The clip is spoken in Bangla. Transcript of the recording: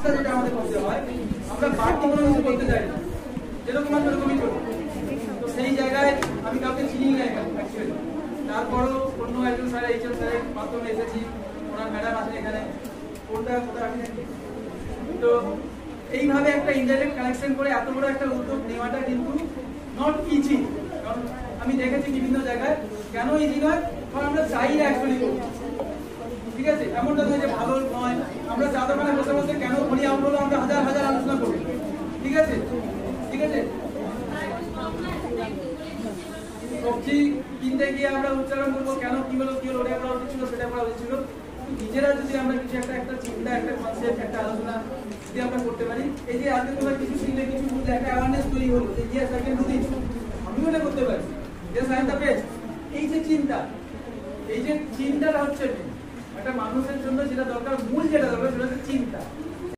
যেটা আমাদের করতে হয়, আমরা বাড়তি কোনো কিছু করতে চাই না, যেরকম আছে ওরকমই করি। তো সেই জায়গায় আমি কাউকে চিনি না অ্যাকচুয়ালি, তারপরও অন্য একজন স্যার এইচএম স্যারের মাধ্যমে এসেছি, ওনার ম্যাডাম আছেন এখানে, কোনটা কোথায় রাখি। তো এইভাবে একটা ইনডাইরেক্ট কানেকশন করে এত বড় একটা উদ্যোগ নেওয়াটা কিন্তু নট ইজি। কারণ আমি দেখেছি বিভিন্ন জায়গায়, কেন ইজি নয়, কারণ আমরা চাই না অ্যাকচুয়ালি করতে। ঠিক আছে, এমনটা নয় যে ভালো নয়, আমরা চা দোকানে বসে বসে কেন হরি আম বলো আমরা হাজার হাজার আলোচনা করি। ঠিক আছে, ঠিক আছে, সবজি কিনতে গিয়ে আমরা উচ্চারণ করবো কেন, কি হলো কি হলো, ওটা করা উচিত ছিল, সেটা করা উচিত ছিল। নিজেরা যদি আমরা কিছু একটা চিন্তা, একটা কনসেপ্ট, একটা আলোচনা যদি আমরা করতে পারি, এই যে আজকে তোমরা কিছু শিখলে, কিছু বুঝলে, একটা অ্যাওয়ারনেস তৈরি হলো যে yes I can do this, আমি মনে করতে পারি, yes I am the best. এই যে চিন্তা, এই যে চিন্তাটা হচ্ছে একটা মানুষের জন্য যেটা দরকার, মূল যেটা দরকার সেটা হচ্ছে চিন্তা।